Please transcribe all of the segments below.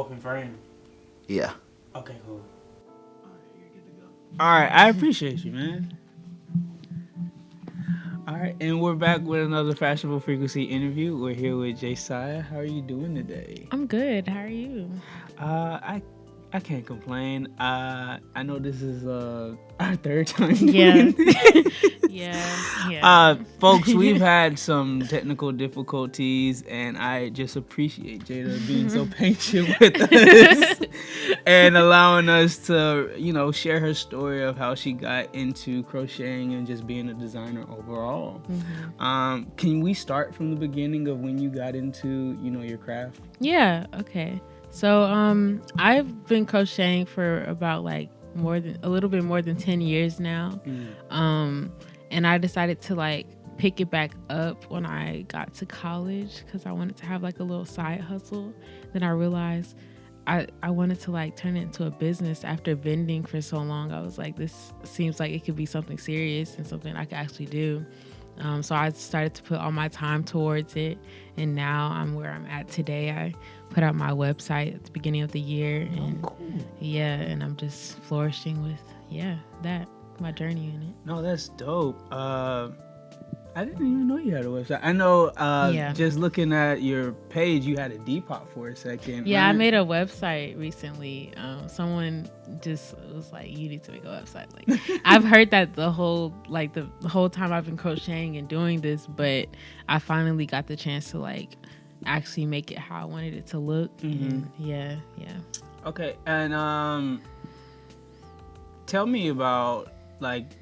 open frame? Yeah. Okay, cool. All right, I appreciate you, man. All right, and we're back with another Fashionable Frequency interview. We're here with J.SYA. How are you doing today? I'm good. How are you? I can't complain. I know this is our third time Yeah. doing this. Yeah. Folks, we've had some technical difficulties, and I just appreciate Jada being so patient with us and allowing us to, share her story of how she got into crocheting and just being a designer overall. Mm-hmm. Can we start from the beginning of when you got into, your craft? Yeah. Okay. So, I've been crocheting for about a little bit more than 10 years now. And I decided to pick it back up when I got to college because I wanted to have a little side hustle. Then I realized I wanted to turn it into a business. After vending for so long, I was like, this seems like it could be something serious and something I could actually do. So I started to put all my time towards it, and now I'm where I'm at today. I put out my website at the beginning of the year, and cool. and I'm just flourishing with my journey in it. No, that's dope. I didn't even know you had a website. I know just looking at your page, you had a Depop for a second. Yeah, right? I made a website recently. Someone just was like, you need to make a website. I've heard that the whole time I've been crocheting and doing this, but I finally got the chance to actually make it how I wanted it to look. Mm-hmm. And Okay, and tell me about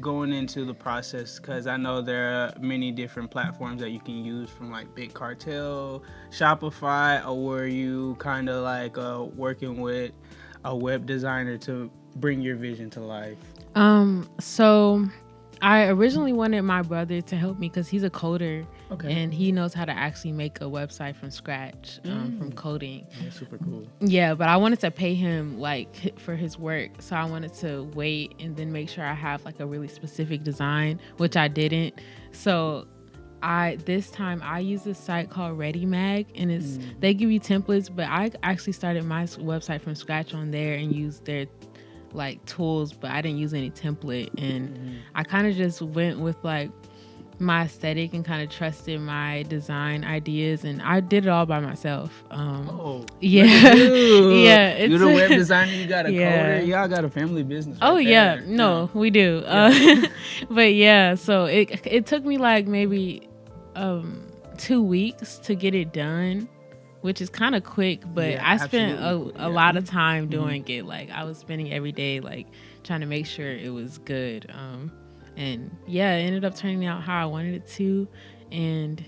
going into the process, because I know there are many different platforms that you can use, from Big Cartel, Shopify, or were you kind of working with a web designer to bring your vision to life? So I originally wanted my brother to help me because he's a coder. Okay. And he knows how to actually make a website from scratch, from coding. That's super cool. Yeah, but I wanted to pay him for his work, so I wanted to wait and then make sure I have a really specific design, which I didn't. So this time I use this site called ReadyMag, and they give you templates, but I actually started my website from scratch on there and used their tools, but I didn't use any template, and I kind of just went with my aesthetic and kind of trusted my design ideas, and I did it all by myself. Yeah. Yeah, you're the web designer, you got a coder, y'all got a family business we do. But so it took me maybe 2 weeks to get it done, which is kind of quick, but I spent a lot of time doing it. I was spending every day trying to make sure it was good. And it ended up turning out how I wanted it to, and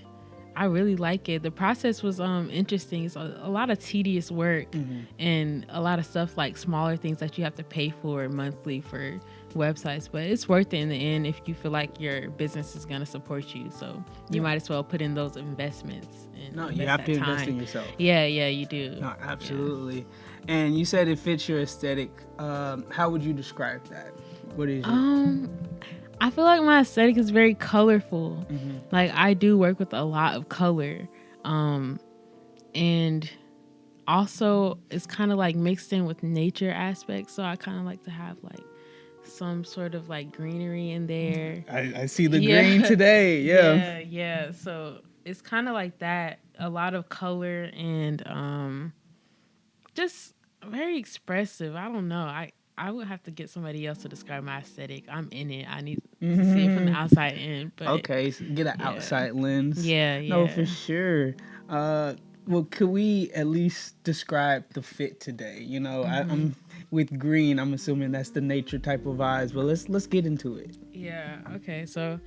I really like it. The process was interesting. It's a lot of tedious work, and a lot of stuff smaller things that you have to pay for monthly for websites, but it's worth it in the end if you feel like your business is going to support you. So you might as well put in those investments. And you have to invest in yourself. Yeah, you do. No, absolutely. Yeah. And you said it fits your aesthetic. How would you describe that? What is it? I feel like my aesthetic is very colorful. I do work with a lot of color. And also it's kind of mixed in with nature aspects. So I kind of like to have some sort of greenery in there. I see the green today. Yeah. So it's kind of like that. A lot of color and just very expressive. I don't know. I would have to get somebody else to describe my aesthetic. I'm in it. I need to see it from the outside in. But okay, so get an outside lens. Yeah. No, for sure. Well, could we at least describe the fit today? I'm with green. I'm assuming that's the nature type of vibes. But let's get into it. Yeah. Okay. So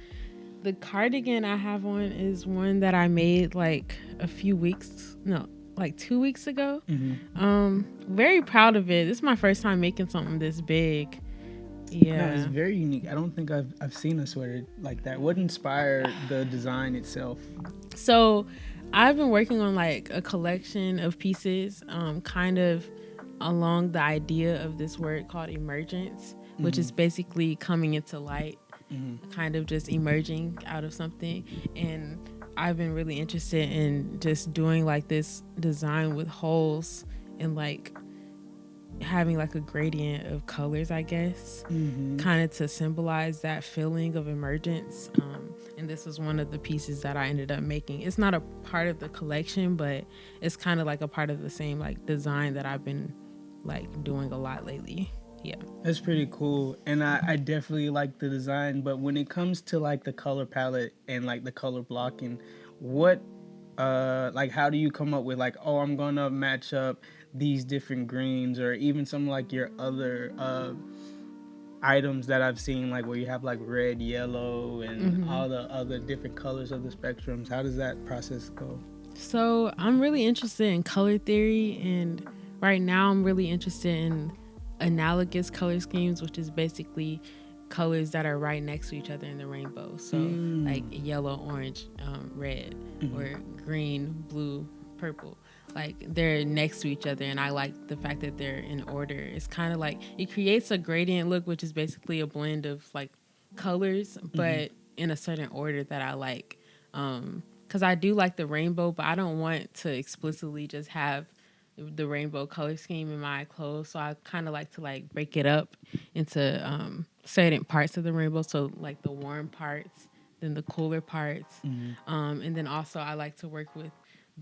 the cardigan I have on is one that I made 2 weeks ago. Very proud of it. This is my first time making something this big. Yeah, no, it's very unique. I don't think I've seen a sweater like that. What inspired the design itself? So I've been working on a collection of pieces, kind of along the idea of this word called emergence, which is basically coming into light, kind of just emerging out of something. And I've been really interested in just doing this design with holes and like having like a gradient of colors, I guess, kind of to symbolize that feeling of emergence. And this was one of the pieces that I ended up making. It's not a part of the collection, but it's kind of like a part of the same like design that I've been like doing a lot lately. Yeah, that's pretty cool, and I definitely like the design. But when it comes to like the color palette and like the color blocking, what like how do you come up with like, oh, I'm gonna match up these different greens, or even some like your other items that I've seen, like where you have like red, yellow, and all the other different colors of the spectrums? How does that process go? So I'm really interested in color theory, and right now I'm really interested in analogous color schemes, which is basically colors that are right next to each other in the rainbow. So like yellow, orange, red, or green, blue, purple. Like they're next to each other, and I like the fact that they're in order. It's kind of like it creates a gradient look, which is basically a blend of like colors, but in a certain order that I like. Because I do like the rainbow, but I don't want to explicitly just have the rainbow color scheme in my clothes. So I kind of like to like break it up into certain parts of the rainbow. So like the warm parts, then the cooler parts, and then also I like to work with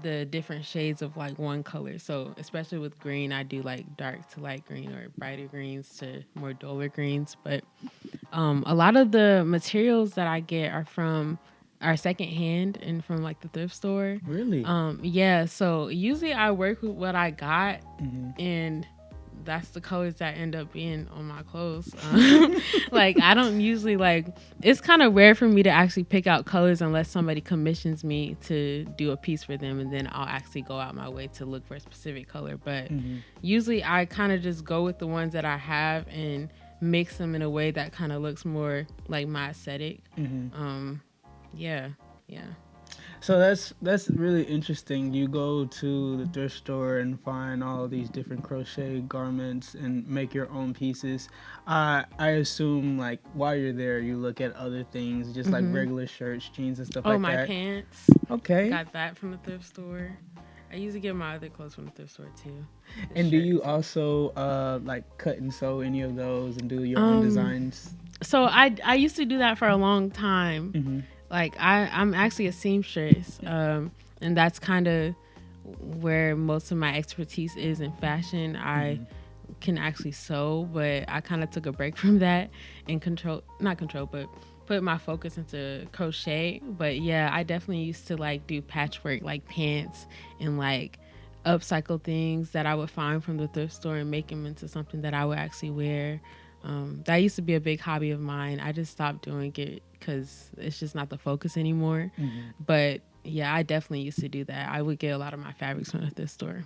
the different shades of like one color. So especially with green, I do like dark to light green, or brighter greens to more duller greens. But a lot of the materials that I get are secondhand and from like the thrift store. Really? Yeah. So usually I work with what I got, and that's the colors that end up being on my clothes. Like I don't usually like. It's kind of rare for me to actually pick out colors unless somebody commissions me to do a piece for them, and then I'll actually go out my way to look for a specific color. But usually I kind of just go with the ones that I have and mix them in a way that kind of looks more like my aesthetic. Yeah. So that's really interesting. You go to the thrift store and find all these different crochet garments and make your own pieces. I assume like while you're there, you look at other things, just like regular shirts, jeans, and stuff like that. Oh, my pants. Okay. Got that from the thrift store. I usually get my other clothes from the thrift store too. And do you also like cut and sew any of those and do your own designs? So I used to do that for a long time. Like I'm actually a seamstress, and that's kind of where most of my expertise is in fashion. I can actually sew, but I kind of took a break from that and put my focus into crochet. But yeah, I definitely used to like do patchwork, like pants, and like upcycle things that I would find from the thrift store and make them into something that I would actually wear. That used to be a big hobby of mine. I just stopped doing it because it's just not the focus anymore. But yeah, I definitely used to do that. I would get a lot of my fabrics from the thrift store.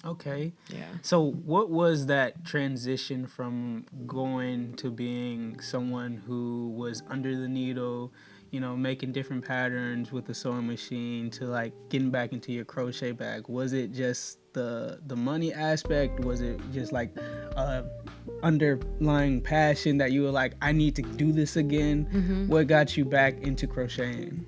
Okay. Yeah. So what was that transition from going to being someone who was under the needle, you know, making different patterns with the sewing machine, to like getting back into your crochet bag? Was it just the money aspect? Was it just like underlying passion that you were like, I need to do this again? What got you back into crocheting?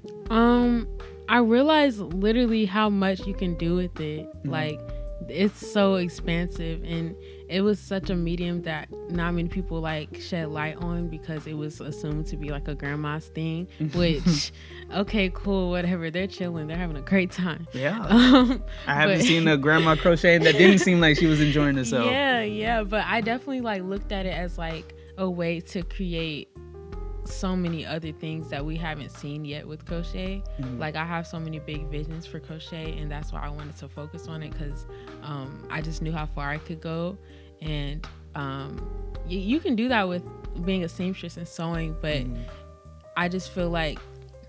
I realized literally how much you can do with it. Like it's so expansive, and it was such a medium that not many people like shed light on because it was assumed to be like a grandma's thing, which okay, cool, whatever, they're chilling, they're having a great time. I haven't seen a grandma crocheting that didn't seem like she was enjoying herself. Yeah, but I definitely like looked at it as like a way to create so many other things that we haven't seen yet with crochet. Like I have so many big visions for crochet, and that's why I wanted to focus on it, because I just knew how far I could go. And you can do that with being a seamstress and sewing, but I just feel like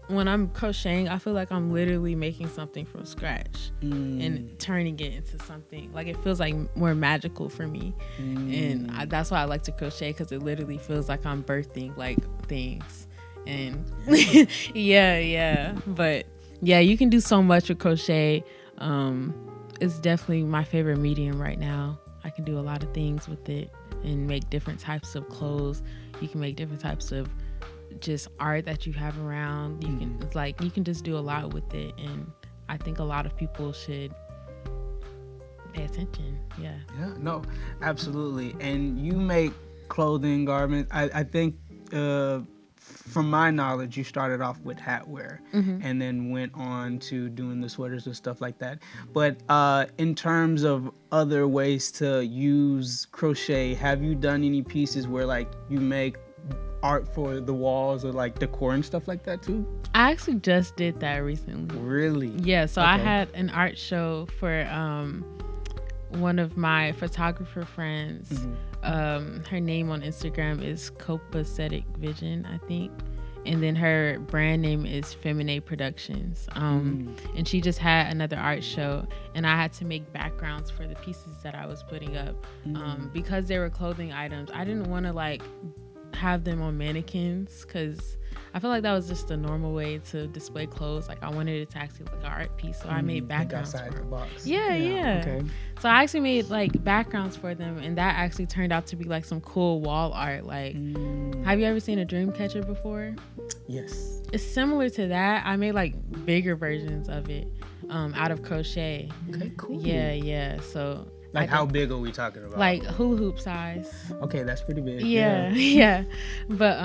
when I'm crocheting, I feel like I'm literally making something from scratch and turning it into something. Like it feels like more magical for me. And that's why I like to crochet, because it literally feels like I'm birthing like things. And yeah. But yeah, you can do so much with crochet. It's definitely my favorite medium right now. I can do a lot of things with it and make different types of clothes. You can make different types of just art that you have around. You can it's like you can just do a lot with it, and I think a lot of people should pay attention. Yeah. Yeah, no, absolutely. And you make clothing, garments. I think, from my knowledge, you started off with hat wear and then went on to doing the sweaters and stuff like that. But in terms of other ways to use crochet, have you done any pieces where like you make art for the walls or like decor and stuff like that too? I actually just did that recently. Really? Yeah, so I had an art show for one of my photographer friends. Her name on Instagram is Copacetic Vision, I think. And then her brand name is Feminine Productions. And she just had another art show, and I had to make backgrounds for the pieces that I was putting up. Because they were clothing items, I didn't want to like have them on mannequins because I feel like that was just the normal way to display clothes. Like I wanted it to actually look like an art piece, so I made backgrounds outside for the box. Yeah. Okay. So I actually made like backgrounds for them, and that actually turned out to be like some cool wall art. Like, have you ever seen a dream catcher before? Yes. It's similar to that. I made like bigger versions of it out of crochet. Okay, cool. Yeah. So like how big are we talking about? Like hula hoop size. Okay, that's pretty big. Yeah. But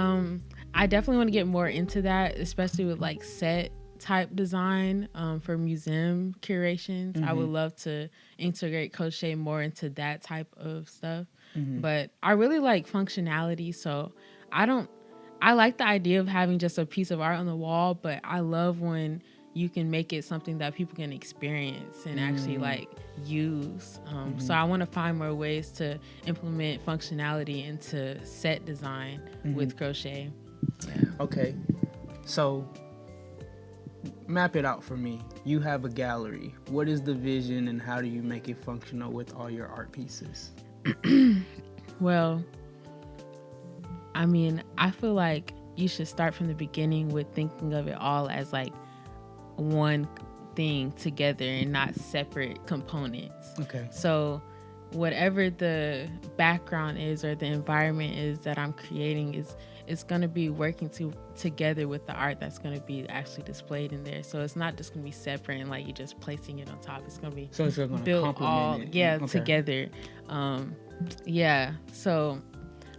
I definitely want to get more into that, especially with like set type design for museum curations. I would love to integrate crochet more into that type of stuff. But I really like functionality, so I like the idea of having just a piece of art on the wall, but I love when you can make it something that people can experience and actually like use. So I want to find more ways to implement functionality into set design with crochet. Yeah. Okay, so map it out for me. You have a gallery. What is the vision and how do you make it functional with all your art pieces? Well, I mean, I feel like you should start from the beginning with thinking of it all as like one thing together and not separate components. Okay. So whatever the background is or the environment is that I'm creating it's going to be working together with the art that's going to be actually displayed in there. So it's not just going to be separate and like you just placing it on top. It's going to be built all together. So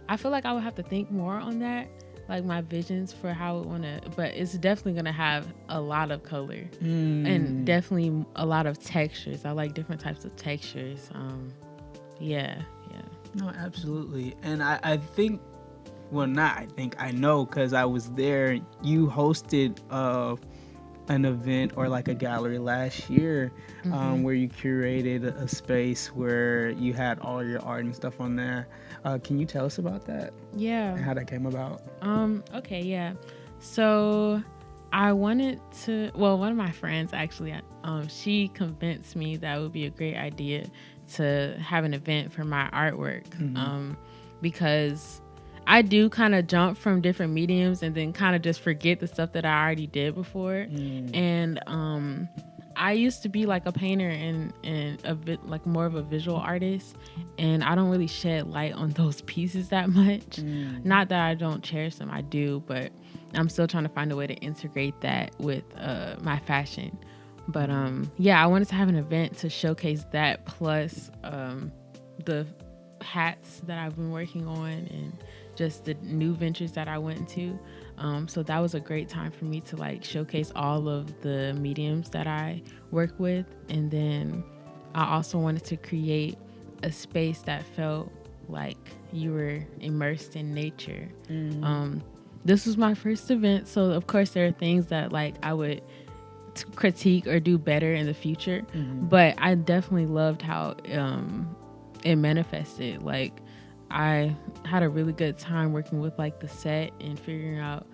I feel like I would have to think more on that, like my visions for how I want to, but it's definitely going to have a lot of color and definitely a lot of textures. I like different types of textures. No, absolutely. And I think, well, not I think, I know because I was there. You hosted an event or like a gallery last year where you curated a space where you had all your art and stuff on there. Can you tell us about that? Yeah. And how that came about? Okay, yeah. So I wanted to, well, one of my friends actually, she convinced me that it would be a great idea to have an event for my artwork because I do kind of jump from different mediums and then kind of just forget the stuff that I already did before. And I used to be like a painter and a bit like more of a visual artist, and I don't really shed light on those pieces that much. Not that I don't cherish them, I do, but I'm still trying to find a way to integrate that with my fashion. But I wanted to have an event to showcase that plus the hats that I've been working on and just the new ventures that I went into. So that was a great time for me to like showcase all of the mediums that I work with. And then I also wanted to create a space that felt like you were immersed in nature. This was my first event, so of course there are things that like I would critique or do better in the future, but I definitely loved how it manifested. Like I had a really good time working with like the set and figuring out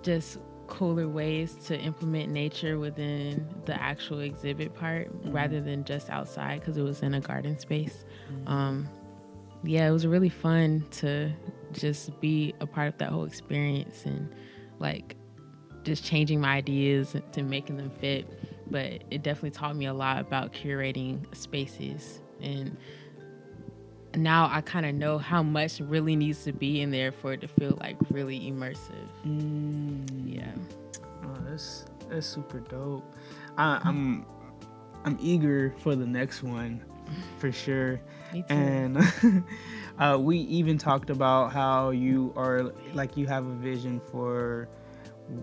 just cooler ways to implement nature within the actual exhibit part rather than just outside because it was in a garden space. It was really fun to just be a part of that whole experience and like just changing my ideas to making them fit. But it definitely taught me a lot about curating spaces, and now I kind of know how much really needs to be in there for it to feel like really immersive. Oh, that's super dope. I'm I'm eager for the next one, for sure. Me too. And we even talked about how you are like you have a vision for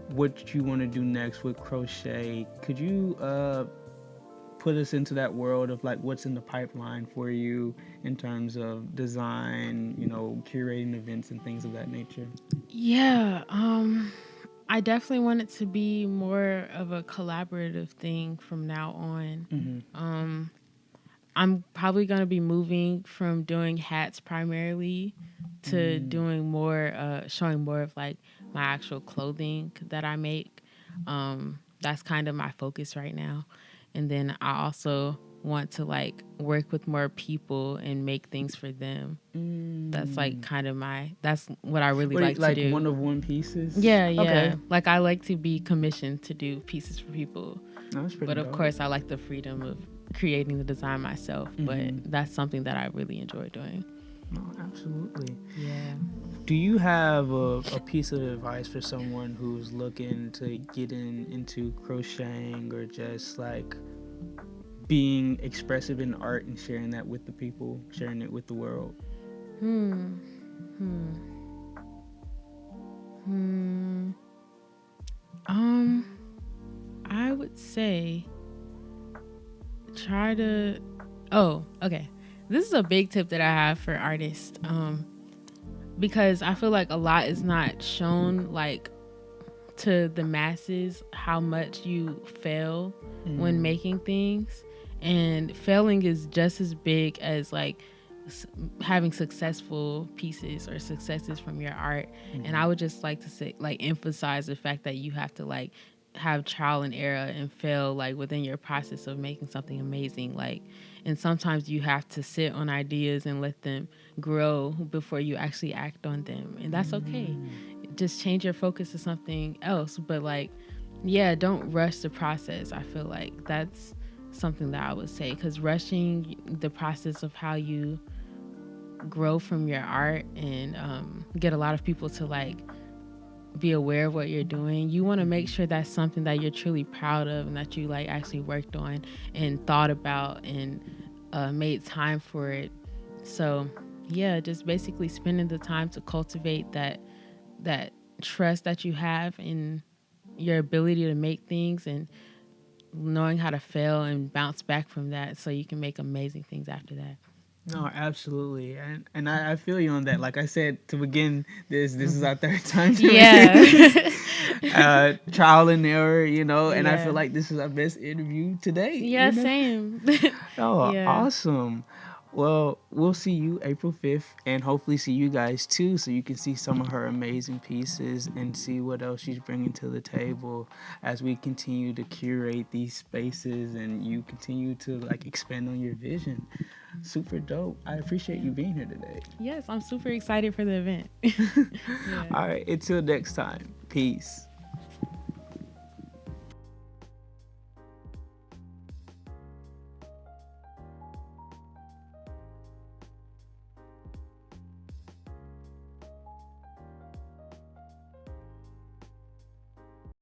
what you want to do next with crochet. Could you put us into that world of like what's in the pipeline for you in terms of design, curating events and things of that nature? Yeah, I definitely want it to be more of a collaborative thing from now on. Mm-hmm. I'm probably going to be moving from doing hats primarily to doing more, showing more of like my actual clothing that I make. That's kind of my focus right now. And then I also want to like work with more people and make things for them. That's like kind of that's what I really like to do. Like one of one pieces? Yeah, yeah. Okay. Like I like to be commissioned to do pieces for people. That's pretty But of dope. course, I like the freedom of creating the design myself. But that's something that I really enjoy doing. No, absolutely. Yeah. Do you have a piece of advice for someone who's looking to get into crocheting or just like being expressive in art and sharing that with the people, sharing it with the world? I would say try to. Okay. This is a big tip that I have for artists. Because I feel like a lot is not shown like to the masses how much you fail when making things, and failing is just as big as like having successful pieces or successes from your art. And I would just like to say, like, emphasize the fact that you have to like have trial and error and fail like within your process of making something amazing. Like, and sometimes you have to sit on ideas and let them grow before you actually act on them, and that's okay. Just change your focus to something else, but like, yeah, don't rush the process. I feel like that's something that I would say, because rushing the process of how you grow from your art and get a lot of people to like be aware of what you're doing, you want to make sure that's something that you're truly proud of and that you like actually worked on and thought about and made time for it. So yeah, just basically spending the time to cultivate that trust that you have in your ability to make things, and knowing how to fail and bounce back from that so you can make amazing things after that. No, absolutely, and I feel you on that. Like I said to begin this is our third time doing this. Trial and error, and I feel like this is our best interview today. Yeah, same. Oh, Yeah. awesome. Well, we'll see you April 5th and hopefully see you guys too, so you can see some of her amazing pieces and see what else she's bringing to the table as we continue to curate these spaces and you continue to like expand on your vision. Super dope. I appreciate you being here today. Yes, I'm super excited for the event. All right, until next time. Peace.